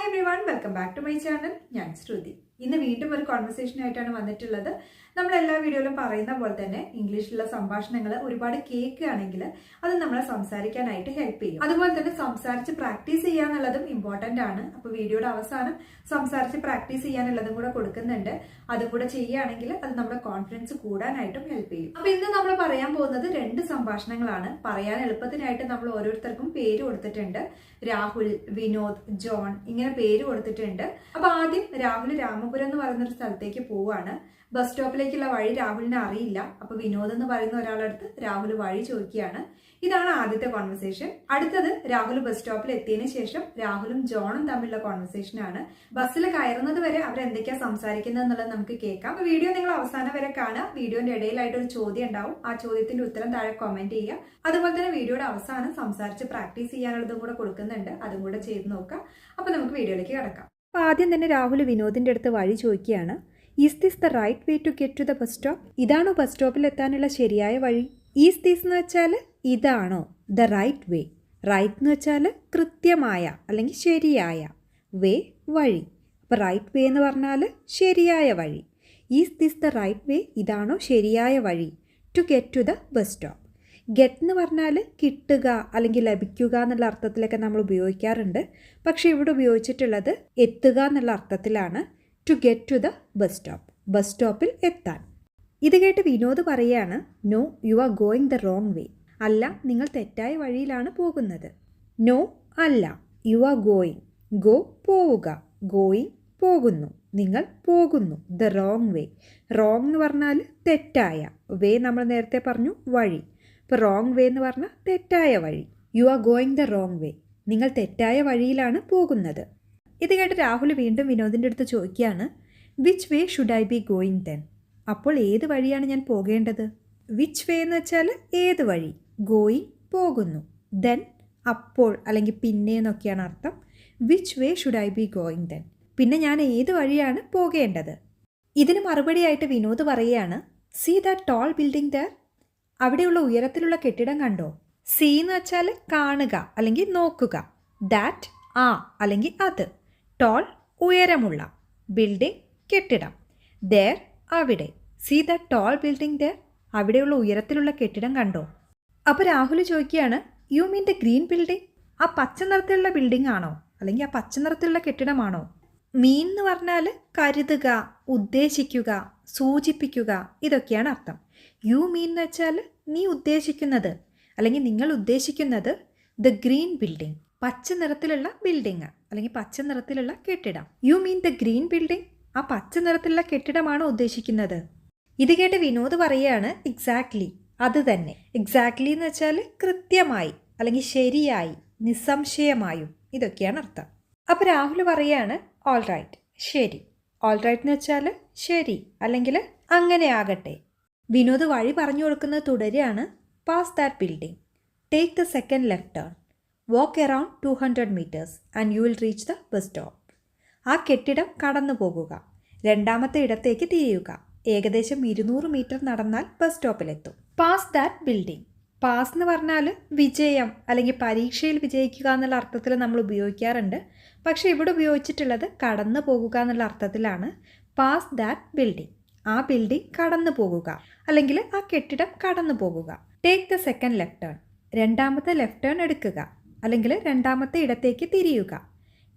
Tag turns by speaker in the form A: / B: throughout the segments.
A: everyone, welcome back to my channel. ഞാൻ ശ്രുതി. ഇന്ന് വീണ്ടും ഒരു കോൺവെർസേഷൻ ആയിട്ടാണ് വന്നിട്ടുള്ളത്. നമ്മൾ എല്ലാ വീഡിയോയിലും പറയുന്ന പോലെ തന്നെ ഇംഗ്ലീഷിലുള്ള സംഭാഷണങ്ങൾ ഒരുപാട് കേൾക്കുകയാണെങ്കിൽ അത് നമ്മളെ സംസാരിക്കാനായിട്ട് ഹെൽപ്പ് ചെയ്യും. അതുപോലെ തന്നെ സംസാരിച്ച് പ്രാക്ടീസ് ചെയ്യാന്നുള്ളതും ഇമ്പോർട്ടന്റ് ആണ്. അപ്പോൾ വീഡിയോയുടെ അവസാനം സംസാരിച്ച് പ്രാക്ടീസ് ചെയ്യാനുള്ളതും കൂടെ കൊടുക്കുന്നുണ്ട്. അതും കൂടെ ചെയ്യുകയാണെങ്കിൽ അത് നമ്മുടെ കോൺഫിഡൻസ് കൂടാനായിട്ടും ഹെൽപ്പ് ചെയ്യും. അപ്പൊ ഇന്ന് നമ്മൾ പറയാൻ പോകുന്നത് രണ്ട് സംഭാഷണങ്ങളാണ്. പറയാൻ എളുപ്പത്തിനായിട്ട് നമ്മൾ ഓരോരുത്തർക്കും പേര് കൊടുത്തിട്ടുണ്ട്. രാഹുൽ, വിനോദ്, ജോൺ ഇങ്ങനെ പേര് കൊടുത്തിട്ടുണ്ട്. അപ്പൊ ആദ്യം രാഹുൽ രാമപുരം എന്ന് പറയുന്ന ഒരു സ്ഥലത്തേക്ക് പോവാണ്. ബസ് സ്റ്റോപ്പിലേക്കുള്ള വഴി രാഹുലിന് അറിയില്ല. അപ്പൊ വിനോദ് എന്ന് പറയുന്ന ഒരാളടുത്ത് രാഹുൽ വഴി ചോദിക്കുകയാണ്. ഇതാണ് ആദ്യത്തെ കോൺവെർസേഷൻ. അടുത്തത് രാഹുൽ ബസ് സ്റ്റോപ്പിൽ എത്തിയതിനു ശേഷം രാഹുലും ജോണും തമ്മിലുള്ള കോൺവെർസേഷൻ ആണ്. ബസ്സിൽ കയറുന്നത് വരെ അവർ എന്തൊക്കെയാ സംസാരിക്കുന്നത് എന്നുള്ളത് നമുക്ക് കേൾക്കാം. അപ്പൊ വീഡിയോ നിങ്ങൾ അവസാനം വരെ കാണുക. വീഡിയോന്റെ ഇടയിലായിട്ട് ഒരു ചോദ്യം ഉണ്ടാവും. ആ ചോദ്യത്തിന്റെ ഉത്തരം താഴെ കമന്റ് ചെയ്യുക. അതുപോലെ തന്നെ വീഡിയോയുടെ അവസാനം സംസാരിച്ച് പ്രാക്ടീസ് ചെയ്യാനുള്ളതും കൂടെ കൊടുക്കുന്നുണ്ട്. അതും കൂടെ ചെയ്ത് നോക്കാം. അപ്പൊ നമുക്ക് വീഡിയോയിലേക്ക് കിടക്കാം. അപ്പൊ ആദ്യം തന്നെ രാഹുൽ വിനോദിന്റെ അടുത്ത് വഴി ചോദിക്കുകയാണ്. Is this the right way to get to the bus stop? ഇതാണോ ബസ് സ്റ്റോപ്പിൽ എത്താനുള്ള ശരിയായ വഴി? ഈസ് ദിസ് എന്ന് വെച്ചാൽ ഇതാണോ, ദ റൈറ്റ് വേ. റൈറ്റ് എന്ന് വെച്ചാൽ കൃത്യമായ അല്ലെങ്കിൽ ശരിയായ, വേ വഴി. അപ്പോൾ റൈറ്റ് വേ എന്ന് പറഞ്ഞാൽ ശരിയായ വഴി. Is this the right way? ഇതാണോ ശരിയായ വഴി to get to the bus stop? Get എന്ന് പറഞ്ഞാൽ കിട്ടുക അല്ലെങ്കിൽ ലഭിക്കുക എന്നുള്ള അർത്ഥത്തിലൊക്കെ നമ്മൾ ഉപയോഗിക്കാറുണ്ട്. പക്ഷേ ഇവിടെ ഉപയോഗിച്ചിട്ടുള്ളത് എത്തുക എന്നുള്ള അർത്ഥത്തിലാണ്. To get to the bus stop, bus സ്റ്റോപ്പിൽ എത്താൻ. ഇത് കേട്ട് വിനോദ് പറയുകയാണ്, no you are going the wrong way. അല്ല, നിങ്ങൾ തെറ്റായ വഴിയിലാണ് പോകുന്നത്. നോ അല്ല, യു ആർ ഗോയിങ്, ഗോ പോവുക, ഗോയിങ് പോകുന്നു, നിങ്ങൾ പോകുന്നു. The wrong way. റോങ് എന്ന് പറഞ്ഞാൽ തെറ്റായ, വേ നമ്മൾ നേരത്തെ പറഞ്ഞു വഴി. ഇപ്പോൾ റോങ് വേ എന്ന് പറഞ്ഞാൽ തെറ്റായ വഴി. U are going the wrong വേ. നിങ്ങൾ തെറ്റായ വഴിയിലാണ് പോകുന്നത്. ഇത് കേട്ട് രാഹുൽ വീണ്ടും വിനോദിൻ്റെ അടുത്ത് ചോദിക്കുകയാണ്, which way should I be going then? അപ്പോൾ ഏത് വഴിയാണ് ഞാൻ പോകേണ്ടത്? വിച്ച് വേ എന്ന് വെച്ചാൽ ഏത് വഴി, ഗോയിങ് പോകുന്നു, ദെൻ അപ്പോൾ അല്ലെങ്കിൽ പിന്നെ എന്നൊക്കെയാണ് അർത്ഥം. Which way should I be going then? പിന്നെ ഞാൻ ഏത് വഴിയാണ് പോകേണ്ടത്? ഇതിന് മറുപടിയായിട്ട് വിനോദ് പറയുകയാണ്, see that tall building there? അവിടെയുള്ള ഉയരത്തിലുള്ള കെട്ടിടം കണ്ടോ? സീ എന്ന് വെച്ചാൽ കാണുക അല്ലെങ്കിൽ നോക്കുക. ദാറ്റ് അല്ലെങ്കിൽ അത്. ടോൾ ഉയരമുള്ള, ബിൽഡിംഗ് കെട്ടിടം, ദർ അവിടെ. See the tall building there? അവിടെയുള്ള ഉയരത്തിലുള്ള കെട്ടിടം കണ്ടോ? അപ്പോൾ രാഹുൽ ചോദിക്കുകയാണ്, you mean the green building? ആ പച്ച നിറത്തിലുള്ള ബിൽഡിംഗ് ആണോ അല്ലെങ്കിൽ ആ പച്ച നിറത്തിലുള്ള കെട്ടിടമാണോ? മീൻ എന്ന് പറഞ്ഞാൽ കരുതുക, ഉദ്ദേശിക്കുക, സൂചിപ്പിക്കുക, ഇതൊക്കെയാണ് അർത്ഥം. യു മീൻ എന്ന് വെച്ചാൽ നീ ഉദ്ദേശിക്കുന്നത് അല്ലെങ്കിൽ നിങ്ങൾ ഉദ്ദേശിക്കുന്നത് ദ ഗ്രീൻ ബിൽഡിംഗ്, പച്ച നിറത്തിലുള്ള ബിൽഡിംഗ് അല്ലെങ്കിൽ പച്ച നിറത്തിലുള്ള കെട്ടിടം. U mean the green building? ആ പച്ച നിറത്തിലുള്ള കെട്ടിടമാണോ ഉദ്ദേശിക്കുന്നത്? ഇത് കേട്ട് വിനോദ് പറയുകയാണ്, എക്സാക്ട്ലി, അത് തന്നെ. എക്സാക്ട്ലി എന്ന് വെച്ചാൽ കൃത്യമായി അല്ലെങ്കിൽ ശരിയായി, നിസ്സംശയമായും, ഇതൊക്കെയാണ് അർത്ഥം. അപ്പോൾ രാഹുൽ പറയുകയാണ്, ഓൾ റൈറ്റ്, ശരി. ഓൾ റൈറ്റ് എന്ന് വെച്ചാൽ ശരി അല്ലെങ്കിൽ അങ്ങനെ ആകട്ടെ. വിനോദ് വഴി പറഞ്ഞു കൊടുക്കുന്നത് തുടരുകയാണ്. Pass that building, take the second left turn, walk around 200 meters and you will reach the bus stop. ആ കെട്ടിടം കടന്നു പോകുക, രണ്ടാമത്തെ ഇടത്തേക്ക് തിരിയുക, ഏകദേശം 200 meter നടന്നാൽ ബസ് സ്റ്റോപ്പിലെത്തും. Pass that building. പാസ് എന്ന് പറഞ്ഞാൽ വിജയം അല്ലെങ്കിൽ പരീക്ഷയിൽ വിജയിക്കുക എന്നുള്ള അർത്ഥത്തിൽ നമ്മൾ ഉപയോഗിക്കാറുണ്ട്. പക്ഷേ ഇവിടെ ഉപയോഗിച്ചിട്ടുള്ളത് കടന്നു പോകുക എന്നുള്ള അർത്ഥത്തിലാണ്. പാസ് ദാറ്റ് ബിൽഡിംഗ്, ആ ബിൽഡിംഗ് കടന്നു പോകുക അല്ലെങ്കിൽ ആ കെട്ടിടം കടന്നു പോകുക. Take the second left turn, രണ്ടാമത്തെ ലെഫ്റ്റ് ടേൺ എടുക്കുക അല്ലെങ്കിൽ രണ്ടാമത്തെ ഇടത്തേക്ക് തിരിയുക.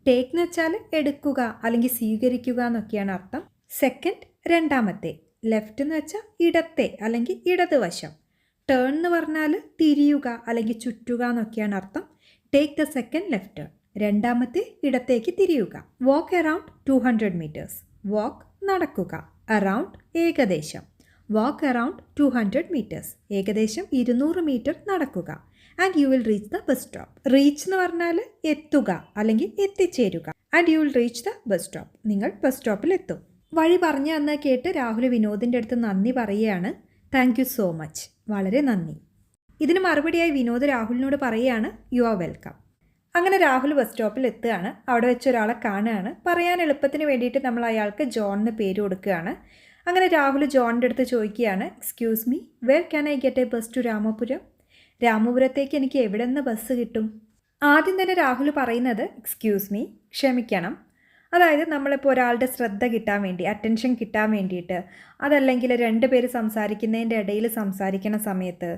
A: ടേക്ക് എന്ന് വെച്ചാൽ എടുക്കുക അല്ലെങ്കിൽ സ്വീകരിക്കുക എന്നൊക്കെയാണ് അർത്ഥം. സെക്കൻഡ് രണ്ടാമത്തെ, ലെഫ്റ്റ് എന്ന് വെച്ചാൽ ഇടത്തെ അല്ലെങ്കിൽ ഇടതുവശം. ടേൺ എന്ന് പറഞ്ഞാൽ തിരിയുക അല്ലെങ്കിൽ ചുറ്റുക എന്നൊക്കെയാണ് അർത്ഥം. Take the second left turn, രണ്ടാമത്തെ ഇടത്തേക്ക് തിരിയുക. വാക്ക് അറൗണ്ട് 200 meters, വാക്ക് നടക്കുക, അറൗണ്ട് ഏകദേശം. വാക്ക് അറൗണ്ട് 200 meters, ഏകദേശം 200 meter നടക്കുക. And you will reach the bus stop. Reach എന്ന് പറഞ്ഞാൽ എത്തുക അല്ലെങ്കിൽ എത്തിച്ചേരുക. And you will reach the bus stop, നിങ്ങൾ ബസ് സ്റ്റോപ്പിൽ എത്തും. വഴി പറഞ്ഞു തന്ന കേട്ട് രാഹുൽ വിനോദിൻ്റെ അടുത്ത് നന്ദി പറയുകയാണ്. താങ്ക് യു സോ മച്ച്, വളരെ നന്ദി. ഇതിന് മറുപടിയായി വിനോദ് രാഹുലിനോട് പറയുകയാണ്, യു ആർ വെൽക്കം. അങ്ങനെ രാഹുൽ ബസ് സ്റ്റോപ്പിൽ എത്തുകയാണ്. അവിടെ വെച്ച് ഒരാളെ കാണുകയാണ്. പറയാൻ എളുപ്പത്തിന് വേണ്ടിയിട്ട് നമ്മൾ അയാൾക്ക് ജോൺ എന്ന് പേര് കൊടുക്കുകയാണ്. അങ്ങനെ രാഹുൽ ജോണിൻ്റെ അടുത്ത് ചോദിക്കുകയാണ്, excuse me, where can I get a bus to Ramapuram? രാമപുരത്തേക്ക് എനിക്ക് എവിടെ നിന്ന് ബസ് കിട്ടും? ആദ്യം തന്നെ രാഹുൽ പറയുന്നത് എക്സ്ക്യൂസ് മീ, ക്ഷമിക്കണം. അതായത് നമ്മളിപ്പോൾ ഒരാളുടെ ശ്രദ്ധ കിട്ടാൻ വേണ്ടി, അറ്റൻഷൻ കിട്ടാൻ വേണ്ടിയിട്ട്, അതല്ലെങ്കിൽ രണ്ട് പേര് സംസാരിക്കുന്നതിൻ്റെ ഇടയിൽ സംസാരിക്കുന്ന സമയത്ത്,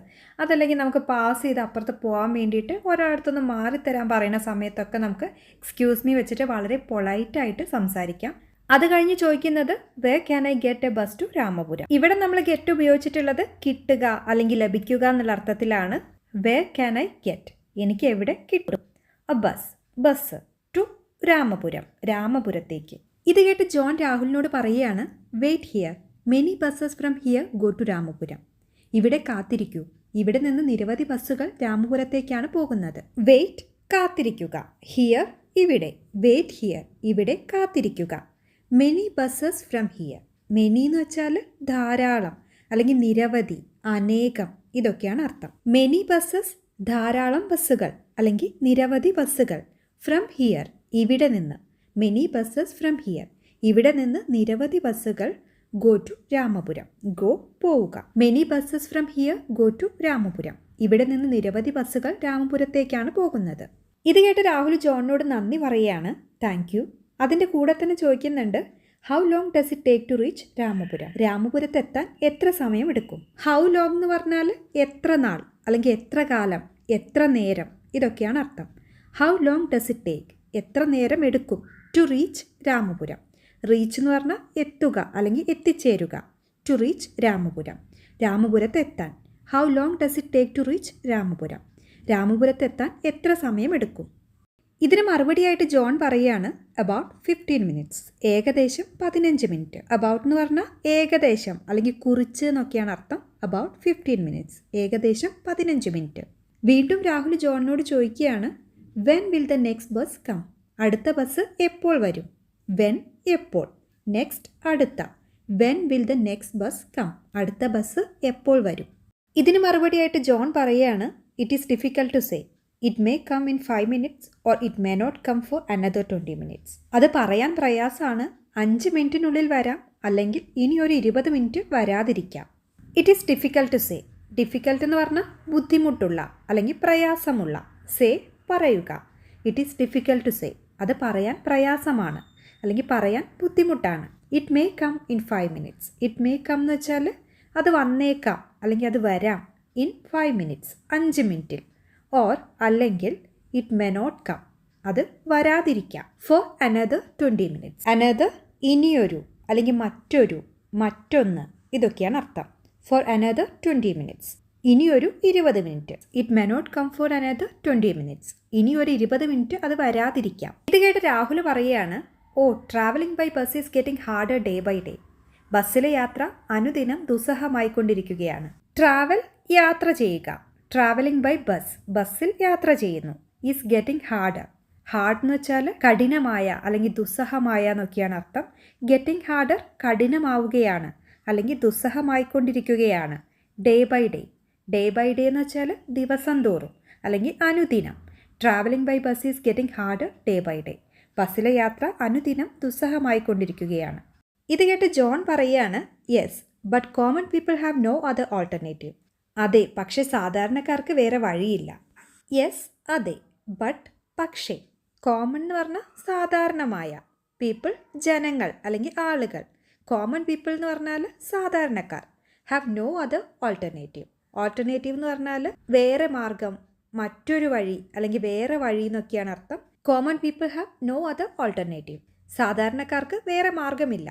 A: അതല്ലെങ്കിൽ നമുക്ക് പാസ് ചെയ്ത് അപ്പുറത്ത് പോകാൻ വേണ്ടിയിട്ട് ഒരാളടുത്തൊന്ന് മാറിത്തരാൻ പറയുന്ന സമയത്തൊക്കെ നമുക്ക് എക്സ്ക്യൂസ് മീ വെച്ചിട്ട് വളരെ പൊളൈറ്റായിട്ട് സംസാരിക്കാം. അത് കഴിഞ്ഞ് ചോദിക്കുന്നത് where can I get a bus to Ramapuram. ഇവിടെ നമ്മൾ ഗെറ്റ് ഉപയോഗിച്ചിട്ടുള്ളത് കിട്ടുക അല്ലെങ്കിൽ ലഭിക്കുക എന്നുള്ള അർത്ഥത്തിലാണ്. വേർ ക്യാൻ ഐ ഗെറ്റ്, എനിക്ക് എവിടെ കിട്ടും. എ ബസ് ടു രാമപുരം, രാമപുരത്തേക്ക്. ഇത് കേട്ട് ജോൺ രാഹുലിനോട് പറയുകയാണ് wait here, many buses from here go to Ramapuram. ഇവിടെ കാത്തിരിക്കൂ, ഇവിടെ നിന്ന് നിരവധി ബസ്സുകൾ രാമപുരത്തേക്കാണ് പോകുന്നത്. വെയിറ്റ്, കാത്തിരിക്കുക. ഹിയർ, ഇവിടെ. വെയിറ്റ് ഹിയർ, ഇവിടെ കാത്തിരിക്കുക. Many buses from here. Many എന്ന് വെച്ചാൽ ധാരാളം അല്ലെങ്കിൽ നിരവധി, അനേകം, ഇതൊക്കെയാണ് അർത്ഥം. മെനി ബസ്സസ്, ധാരാളം ബസ്സുകൾ അല്ലെങ്കിൽ നിരവധി ബസ്സുകൾ. ഫ്രം ഹിയർ, ഇവിടെ നിന്ന്. മെനി ബസ്സസ് ഫ്രം ഹിയർ, ഇവിടെ നിന്ന് നിരവധി ബസ്സുകൾ. ഗോ ടു രാമപുരം, ഗോ, പോവുക. Many buses from here go to Ramapuram, ഇവിടെ നിന്ന് നിരവധി ബസ്സുകൾ രാമപുരത്തേക്കാണ് പോകുന്നത്. ഇത് കേട്ട് രാഹുൽ ജോണിനോട് നന്ദി പറയുകയാണ്, താങ്ക് യു. അതിൻ്റെ കൂടെ തന്നെ ചോദിക്കുന്നുണ്ട് how long does it take to reach Ramapuram. രാമപുരത്ത് എത്താൻ എത്ര സമയം എടുക്കും. ഹൗ ലോങ് എന്ന് പറഞ്ഞാൽ എത്ര നാൾ അല്ലെങ്കിൽ എത്ര കാലം, എത്ര നേരം, ഇതൊക്കെയാണ് അർത്ഥം. How long does it take, എത്ര നേരം എടുക്കും. To reach Ramapuram. റീച്ച് എന്ന് പറഞ്ഞാൽ എത്തുക അല്ലെങ്കിൽ എത്തിച്ചേരുക. ടു റീച്ച് രാമപുരം, രാമപുരത്ത് എത്താൻ. How long does it take to reach Ramapuram, രാമപുരത്ത് എത്താൻ എത്ര സമയം എടുക്കും. ഇതിന് മറുപടിയായിട്ട് ജോൺ പറയുകയാണ് അബൌട്ട് 15 മിനിറ്റ്സ്, ഏകദേശം 15 മിനിറ്റ്. അബൌട്ട് എന്ന് പറഞ്ഞാൽ ഏകദേശം അല്ലെങ്കിൽ കുറിച്ച് എന്നൊക്കെയാണ് അർത്ഥം. അബൌട്ട് 15 മിനിറ്റ്സ്, ഏകദേശം 15 മിനിറ്റ്. വീണ്ടും രാഹുൽ ജോണിനോട് ചോദിക്കുകയാണ് when will the next bus come. അടുത്ത ബസ് എപ്പോൾ വരും. വെൻ, എപ്പോൾ. നെക്സ്റ്റ്, അടുത്ത. When will the next bus come, അടുത്ത ബസ് എപ്പോൾ വരും. ഇതിന് മറുപടിയായിട്ട് ജോൺ പറയുകയാണ് it is difficult to say, it may come in 5 minutes or it may not come for another 20 minutes. അത് പറയാൻ പ്രയാസമാണ്. 5 മിനിറ്റിനുള്ളിൽ വരാം, അല്ലെങ്കിൽ ഇനി ഒരു 20 മിനിറ്റ് വരാതിരിക്കാം. It is difficult to say. Difficult എന്ന് പറഞ്ഞാൽ ബുദ്ധിമുട്ടുള്ള അല്ലെങ്കിൽ പ്രയാസമുള്ള. സേ, പറയുക. It is difficult to say, അത് പറയാൻ പ്രയാസമാണ് അല്ലെങ്കിൽ പറയാൻ ബുദ്ധിമുട്ടാണ്. It may come in 5 minutes. It may come എന്ന് വെച്ചാൽ അത് വന്നേക്കാം അല്ലെങ്കിൽ അത് വരാം. ഇൻ 5 മിനിറ്റ്സ്, 5 മിനിറ്റിൽ. ഓർ, അല്ലെങ്കിൽ ഇറ്റ് മേ നോട്ട് കം, അത് വരാതിരിക്കാം. For another 20 minutes. അനദർ, ഇനിയൊരു അല്ലെങ്കിൽ മറ്റൊരു, മറ്റൊന്ന്, ഇതൊക്കെയാണ് അർത്ഥം. ഫോർ അനദർ 20 മിനിറ്റ്സ്, ഇനിയൊരു 20 minute. It may not come for another 20 minutes, ഇനിയൊരു 20 മിനിറ്റ് അത് വരാതിരിക്കാം. ഇത് കേട്ട് രാഹുൽ പറയുകയാണ് oh, travelling by bus is getting harder day by day. ബസ്സിലെ യാത്ര അനുദിനം ദുസ്സഹമായിക്കൊണ്ടിരിക്കുകയാണ്. ട്രാവൽ, യാത്ര ചെയ്യുക. ട്രാവലിംഗ് ബൈ ബസ്, ബസ്സിൽ യാത്ര ചെയ്യുന്നു. Is getting harder. ഹാർഡ് എന്ന് വെച്ചാൽ കഠിനമായ അല്ലെങ്കിൽ ദുസ്സഹമായ എന്നൊക്കെയാണ് അർത്ഥം. ഗെറ്റിംഗ് ഹാർഡർ, കഠിനമാവുകയാണ് അല്ലെങ്കിൽ ദുസ്സഹമായിക്കൊണ്ടിരിക്കുകയാണ്. Day by day. Day by day എന്ന് വെച്ചാൽ ദിവസം തോറും അല്ലെങ്കിൽ അനുദിനം. Travelling by bus is getting harder day by day. ബസ്സിലെ യാത്ര അനുദിനം ദുസ്സഹമായിക്കൊണ്ടിരിക്കുകയാണ്. ഇത് കേട്ട് ജോൺ പറയുകയാണ് yes, but common people have no other alternative. അതെ, പക്ഷേ സാധാരണക്കാർക്ക് വേറെ വഴിയില്ല. യെസ്, അതെ. ബട്ട്, പക്ഷേ. കോമൺ എന്ന് പറഞ്ഞാൽ സാധാരണമായ. പീപ്പിൾ, ജനങ്ങൾ അല്ലെങ്കിൽ ആളുകൾ. കോമൺ പീപ്പിൾ എന്ന് പറഞ്ഞാൽ സാധാരണക്കാർ. Have no other alternative. Alternative എന്ന് പറഞ്ഞാൽ വേറെ മാർഗം, മറ്റൊരു വഴി അല്ലെങ്കിൽ വേറെ വഴി എന്നൊക്കെയാണ് അർത്ഥം. Common people have no other alternative. സാധാരണക്കാർക്ക് വേറെ മാർഗമില്ല.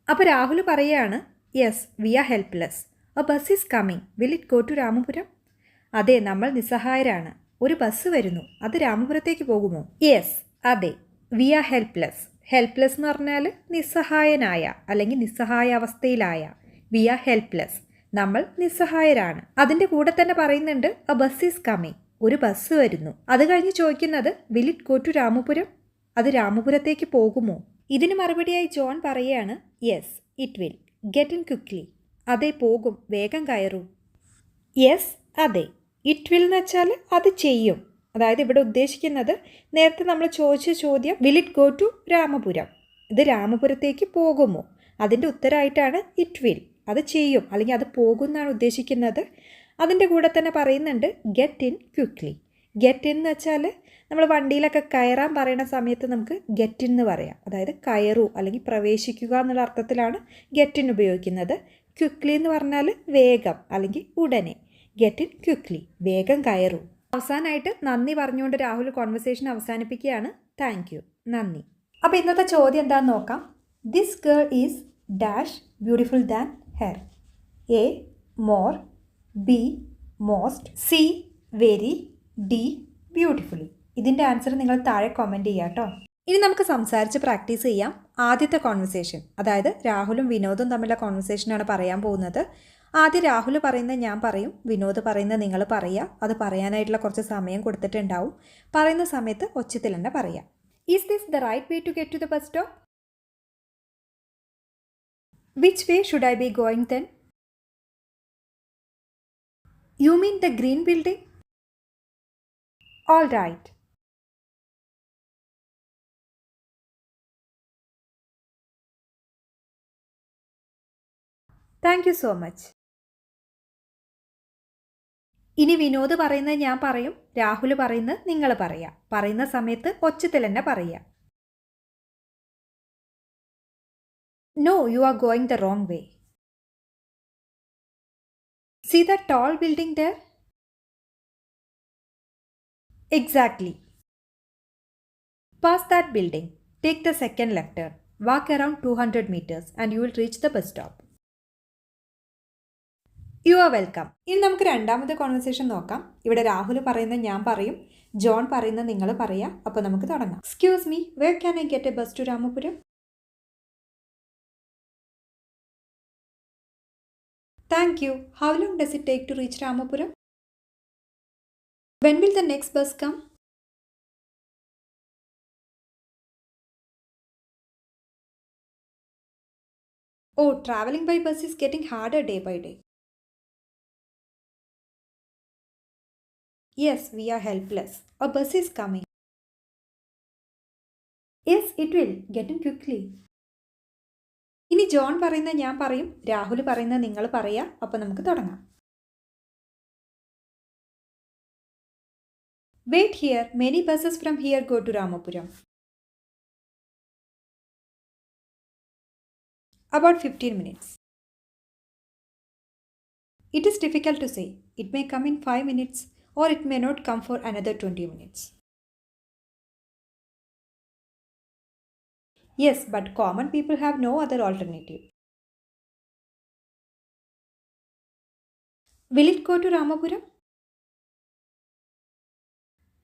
A: അപ്പോൾ രാഹുൽ പറയുകയാണ് yes, we are helpless. A bus is coming, will it go to Ramapuram. അതെ, നമ്മൾ നിസ്സഹായരാണ്. ഒരു ബസ് വരുന്നു, അത് രാമപുരത്തേക്ക് പോകുമോ. യെസ്, അതെ. V are helpless. ഹെൽപ്ലെസ് എന്ന് പറഞ്ഞാൽ നിസ്സഹായനായ അല്ലെങ്കിൽ നിസ്സഹായ അവസ്ഥയിലായ. വി ആർ ഹെൽപ്ലെസ്, നമ്മൾ നിസ്സഹായരാണ്. അതിൻ്റെ കൂടെ തന്നെ പറയുന്നുണ്ട് എ ബസ് ഈസ് കമ്മിങ്, ഒരു ബസ് വരുന്നു. അത് കഴിഞ്ഞ് ചോദിക്കുന്നത് will it go to Ramapuram, അത് രാമപുരത്തേക്ക് പോകുമോ. ഇതിന് മറുപടിയായി ജോൺ പറയുകയാണ് yes, it will get in quickly. അതെ, പോകും, വേഗം കയറൂ. യെസ്, അതെ. ഇറ്റ് വിൽ എന്ന് വെച്ചാൽ അത് ചെയ്യും. അതായത് ഇവിടെ ഉദ്ദേശിക്കുന്നത് നേരത്തെ നമ്മൾ ചോദിച്ച ചോദ്യം will it go to Ramapuram, ഇത് രാമപുരത്തേക്ക് പോകുമോ, അതിൻ്റെ ഉത്തരമായിട്ടാണ് ഇറ്റ് വിൽ, അത് ചെയ്യും അല്ലെങ്കിൽ അത് പോകും എന്നാണ് ഉദ്ദേശിക്കുന്നത്. അതിൻ്റെ കൂടെ തന്നെ പറയുന്നുണ്ട് get in quickly. Get in എന്ന് വെച്ചാൽ നമ്മൾ വണ്ടിയിലൊക്കെ കയറാൻ പറയുന്ന സമയത്ത് നമുക്ക് ഗെറ്റ് ഇൻ എന്ന് പറയാം. അതായത് കയറൂ അല്ലെങ്കിൽ പ്രവേശിക്കുക എന്നുള്ള അർത്ഥത്തിലാണ് ഗെറ്റ് ഇൻ ഉപയോഗിക്കുന്നത്. ക്വിക്ക്ലി എന്ന് പറഞ്ഞാൽ വേഗം അല്ലെങ്കിൽ ഉടനെ. ഗെറ്റ് ഇൻ ക്വിക്ക്ലി, വേഗം കയറൂ. അവസാനമായിട്ട് നന്ദി പറഞ്ഞുകൊണ്ട് രാഹുൽ കോൺവെർസേഷൻ അവസാനിപ്പിക്കുകയാണ്. താങ്ക് യു, നന്ദി. അപ്പോൾ ഇന്നത്തെ ചോദ്യം എന്താണെന്ന് നോക്കാം. This girl is dash beautiful than her. A more, B most, C very, D beautifully. ഇതിൻ്റെ ആൻസർ നിങ്ങൾ താഴെ കമൻറ്റ് ചെയ്യാം കേട്ടോ. ഇനി നമുക്ക് സംസാരിച്ച് പ്രാക്ടീസ് ചെയ്യാം. ആദ്യത്തെ കോൺവെർസേഷൻ, അതായത് രാഹുലും വിനോദും തമ്മിലുള്ള കോൺവെർസേഷനാണ് പറയാൻ പോകുന്നത്. ആദ്യം രാഹുൽ പറയുന്നത് ഞാൻ പറയും, വിനോദ് പറയുന്നത് നിങ്ങൾ പറയുക. അത് പറയാനായിട്ടുള്ള കുറച്ച് സമയം കൊടുത്തിട്ടുണ്ടാവും. പറയുന്ന സമയത്ത് ഒച്ചത്തിൽ തന്നെ പറയാം. Is this the right way to get to the bus stop? Which way should I be going then? You mean the green building? All right. Thank you so much. ഇനി വിനോദ് പറയുന്നത് ഞാൻ പറയും, രാഹുൽ പറയുന്നത് നിങ്ങൾ പറയാം. പറയുന്ന സമയത്ത് ഒച്ചത്തിൽ തന്നെ പറയാം. No, you are going the wrong way. See the tall building there? Exactly. Pass that building. Take the second left turn. Walk around 200 meters and you will reach the bus stop. You are welcome. ഇനി നമുക്ക് രണ്ടാമത്തെ conversation നോക്കാം. ഇവിടെ രാഹുൽ പറയുന്നത് ഞാൻ പറയും, John പറയുന്നത് നിങ്ങൾ പറയാം. അപ്പോൾ നമുക്ക് തുടങ്ങാം. Excuse me, where can I get a bus to Ramapuram? Thank you. How long does it take to reach Ramapuram? When will the next bus come? Oh, travelling by bus is getting harder day by day. Yes, we are helpless. A bus is coming. Yes, it will. Get in quickly. ഇനി John പറയുന്നത് ഞാൻ പറയും, രാഹുൽ പറയുന്നത് നിങ്ങൾ പറയാം. അപ്പോൾ നമുക്ക് തുടങ്ങാം. Wait here. Many buses from here go to Ramapuram. About 15 minutes. It is difficult to say. It may come in 5 minutes. Or it may not come for another 20 minutes. Yes, but common people have no other alternative. Will it go to Ramapuram?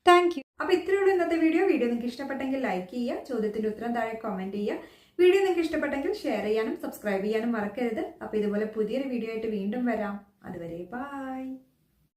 A: Thank you. അപ്പോൾ ഇത്രയുള്ള ഇന്നത്തെ video നിങ്ങൾക്ക് ഇഷ്ടപ്പെട്ടെങ്കിൽ like ചെയ്യുക, ചോദ്യത്തിൻ്റെ ഉത്തരം താഴെ comment ചെയ്യുക. വീഡിയോ നിങ്ങൾക്ക് ഇഷ്ടപ്പെട്ടെങ്കിൽ ഷെയർ ചെയ്യാനും സബ്സ്ക്രൈബ് ചെയ്യാനും മറക്കരുത്. അപ്പോൾ ഇതുപോലെ പുതിയൊരു വീഡിയോ ആയിട്ട് വീണ്ടും വരാം. അതുവരെ ബൈ.